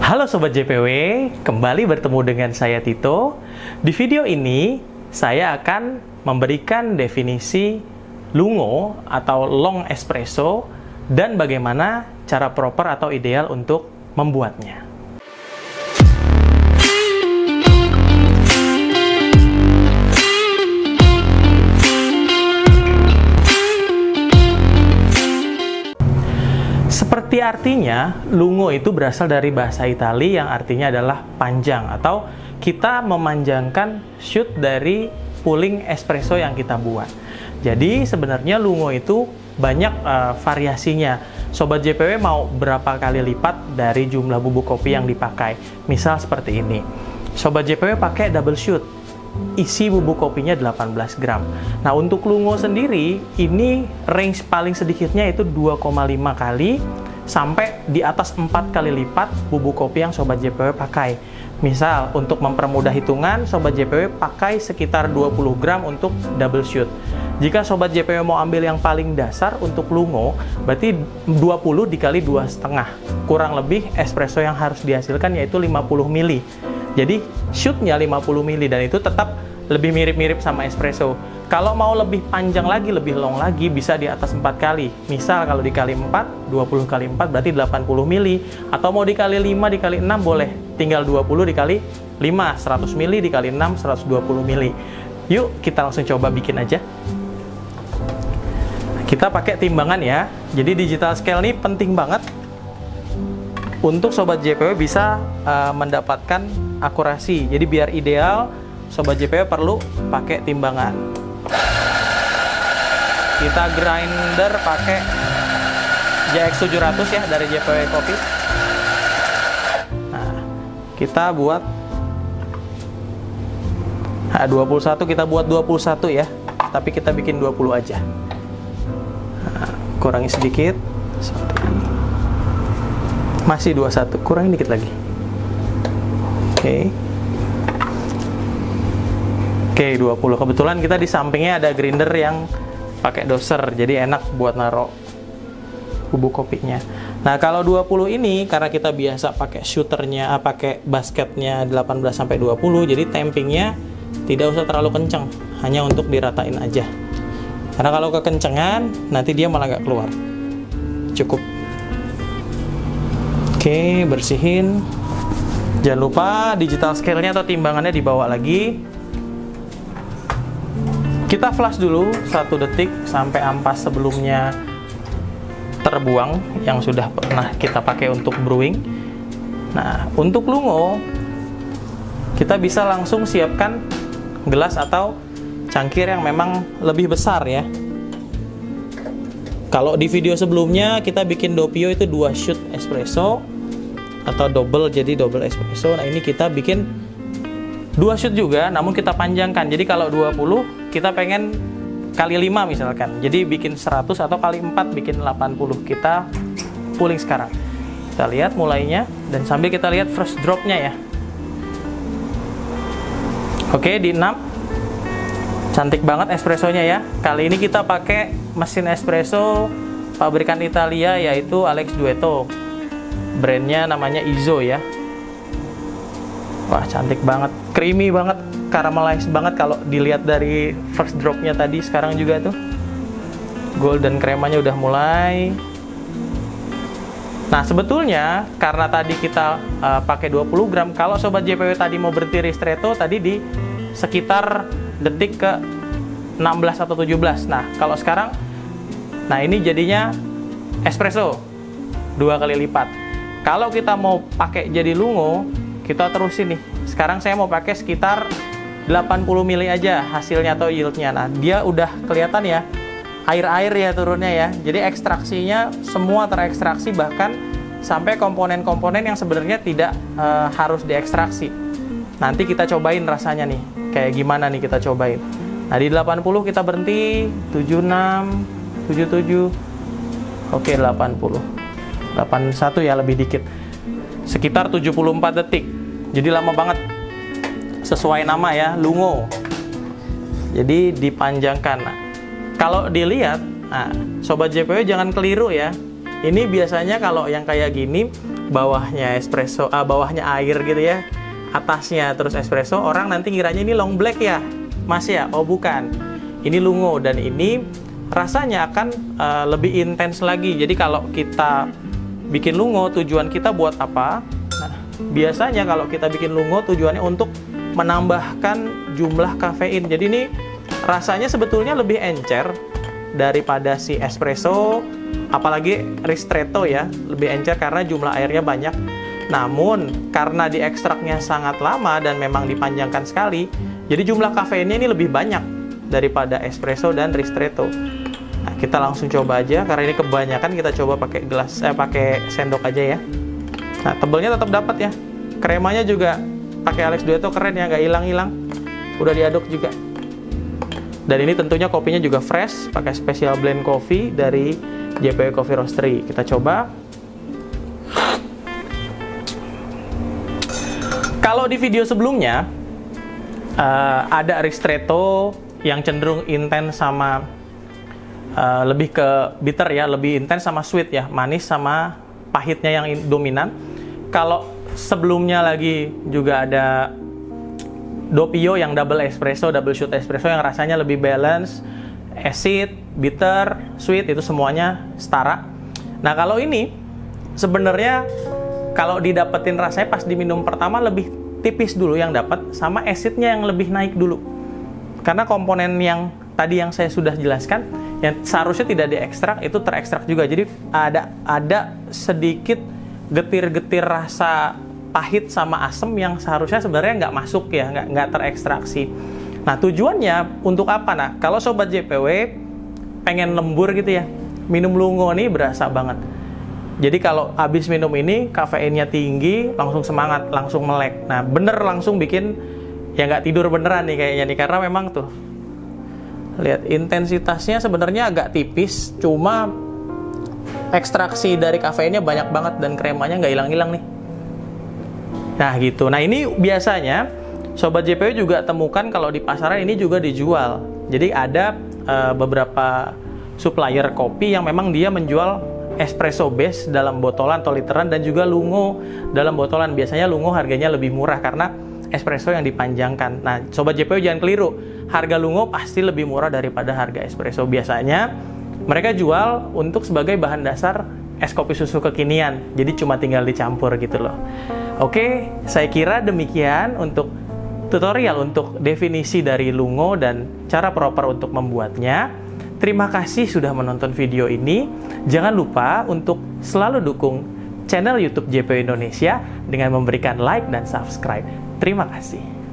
Halo Sobat JPW, kembali bertemu dengan saya Tito. Di video ini, saya akan memberikan definisi lungo atau long espresso dan bagaimana cara proper atau ideal untuk membuatnya. Seperti artinya, lungo itu berasal dari bahasa Italia yang artinya adalah panjang atau kita memanjangkan shoot dari pooling espresso yang kita buat. Jadi sebenarnya lungo itu banyak variasinya. Sobat JPW mau berapa kali lipat dari jumlah bubuk kopi yang dipakai. Misal seperti ini. Sobat JPW pakai double shoot. Isi bubuk kopinya 18 gram. Nah, untuk lungo sendiri, ini range paling sedikitnya itu 2,5 kali sampai di atas 4 kali lipat bubuk kopi yang Sobat JPW pakai. Misal, untuk mempermudah hitungan, Sobat JPW pakai sekitar 20 gram untuk double shoot. Jika Sobat JPW mau ambil yang paling dasar untuk lungo, berarti 20 dikali 2,5. Kurang lebih espresso yang harus dihasilkan yaitu 50 ml. Jadi shootnya 50 ml dan itu tetap lebih mirip-mirip sama espresso. Kalau mau lebih panjang lagi, lebih long lagi, bisa di atas 4 kali. Misal kalau dikali 4, 20 kali 4 berarti 80 ml. Atau mau dikali 5 dikali 6 boleh. Tinggal 20 dikali 5, 100 ml dikali 6, 120 ml. Yuk kita langsung coba bikin aja. Kita pakai timbangan ya. Jadi digital scale ini penting banget untuk Sobat JPW bisa mendapatkan akurasi. Jadi biar ideal, Sobat JPW perlu pakai timbangan. Kita grinder pakai JX 700 ya dari JPW Kopi. Nah, kita buat 21, kita buat 21 ya. Tapi kita bikin 20 aja. Nah, kurangi sedikit seperti ini. Masih 21, kurangin dikit lagi. Oke, 20. Kebetulan kita di sampingnya ada grinder yang pakai doser, jadi enak buat naruh bubuk kopinya. Nah, kalau 20 ini karena kita biasa pakai shooternya, pakai basketnya 18 sampai 20, jadi tampingnya tidak usah terlalu kencang, hanya untuk diratain aja. Karena kalau kekencengan nanti dia malah nggak keluar. Cukup. Oke, bersihin. Jangan lupa digital scale-nya atau timbangannya dibawa lagi. Kita flash dulu 1 detik sampai ampas sebelumnya terbuang yang sudah pernah kita pakai untuk brewing. Nah, untuk lungo kita bisa langsung siapkan gelas atau cangkir yang memang lebih besar ya. Kalau di video sebelumnya kita bikin doppio itu 2 shoot espresso atau double, jadi double espresso. Nah, ini kita bikin 2 shoot juga, namun kita panjangkan. Jadi kalau 20 kita pengen kali 5 misalkan. Jadi bikin 100 atau kali 4 bikin 80. Kita pooling sekarang. Kita lihat mulainya dan sambil kita lihat first dropnya ya. Oke, di 6. Cantik banget espressonya ya. Kali ini kita pakai mesin espresso pabrikan Italia yaitu Alex Duetto. Brandnya namanya Izzo ya. Wah, cantik banget, creamy banget, caramelize banget kalau dilihat dari first dropnya tadi. Sekarang juga tuh golden kremanya udah mulai. Nah, sebetulnya karena tadi kita pakai 20 gram, kalau Sobat JPW tadi mau berhenti ristretto tadi di sekitar detik ke 16 atau 17. Nah, kalau sekarang, nah ini jadinya espresso 2 kali lipat. Kalau kita mau pakai jadi lungo, kita terusin nih. Sekarang saya mau pakai sekitar 80 ml aja hasilnya atau yieldnya. Nah, dia udah kelihatan ya, air-air ya turunnya ya. Jadi ekstraksinya semua terekstraksi, bahkan sampai komponen-komponen yang sebenarnya tidak harus diekstraksi. Nanti kita cobain rasanya nih, kayak gimana nih kita cobain. Nah, di 80 kita berhenti, 76, 77, oke 80. 81 ya, lebih dikit. Sekitar 74 detik. Jadi lama banget. Sesuai nama ya, lungo. Jadi dipanjangkan. Nah, kalau dilihat, nah, Sobat JPW jangan keliru ya. Ini biasanya kalau yang kayak gini bawahnya espresso, bawahnya air gitu ya, atasnya terus espresso, orang nanti ngiranya ini long black ya, Mas ya. Oh bukan, ini lungo, dan ini rasanya akan lebih intens lagi. Jadi kalau kita bikin lungo, tujuan kita buat apa? Nah, biasanya kalau kita bikin lungo tujuannya untuk menambahkan jumlah kafein. Jadi ini rasanya sebetulnya lebih encer daripada si espresso, apalagi ristretto ya, lebih encer karena jumlah airnya banyak. Namun karena diekstraknya sangat lama dan memang dipanjangkan sekali, jadi jumlah kafeinnya ini lebih banyak daripada espresso dan ristretto. Nah, kita langsung coba aja, karena ini kebanyakan kita coba pakai gelas, pakai sendok aja ya. Nah, tebelnya tetap dapat ya. Kremanya juga pakai Alex Duetto, keren ya, nggak hilang-hilang. Udah diaduk juga. Dan ini tentunya kopinya juga fresh, pakai special blend coffee dari JPW Coffee Roastery. Kita coba. Kalau di video sebelumnya ada ristretto yang cenderung intens sama lebih ke bitter ya, lebih intens sama sweet ya, manis sama pahitnya yang dominan. Kalau sebelumnya lagi juga ada Doppio yang double espresso, double shot espresso yang rasanya lebih balance, acid, bitter, sweet, itu semuanya setara. Nah kalau ini sebenarnya kalau didapetin rasanya pas diminum pertama lebih tipis dulu yang dapat, sama acidnya yang lebih naik dulu. Karena komponen yang tadi yang saya sudah jelaskan, yang seharusnya tidak diekstrak, itu terekstrak juga. Jadi ada sedikit getir-getir rasa pahit sama asam yang seharusnya sebenarnya nggak masuk ya, nggak terekstraksi. Nah tujuannya untuk apa? Nah kalau sobat JPW pengen lembur gitu ya, minum lungo nih berasa banget. Jadi kalau habis minum ini kafeinnya tinggi, langsung semangat, langsung melek. Nah bener langsung bikin ya nggak tidur beneran nih kayaknya nih, karena memang tuh lihat intensitasnya sebenarnya agak tipis, cuma ekstraksi dari kafeinnya banyak banget dan kremanya nggak hilang-hilang nih. Nah gitu. Nah ini biasanya sobat JPW juga temukan kalau di pasaran ini juga dijual. Jadi ada beberapa supplier kopi yang memang dia menjual espresso base dalam botolan atau literan, dan juga lungo dalam botolan. Biasanya lungo harganya lebih murah karena espresso yang dipanjangkan. Nah sobat JPW jangan keliru, harga lungo pasti lebih murah daripada harga espresso. Biasanya mereka jual untuk sebagai bahan dasar es kopi susu kekinian, jadi cuma tinggal dicampur gitu loh. Oke, saya kira demikian untuk tutorial untuk definisi dari lungo dan cara proper untuk membuatnya. Terima kasih sudah menonton video ini. Jangan lupa untuk selalu dukung channel YouTube JPW Indonesia dengan memberikan like dan subscribe. Terima kasih.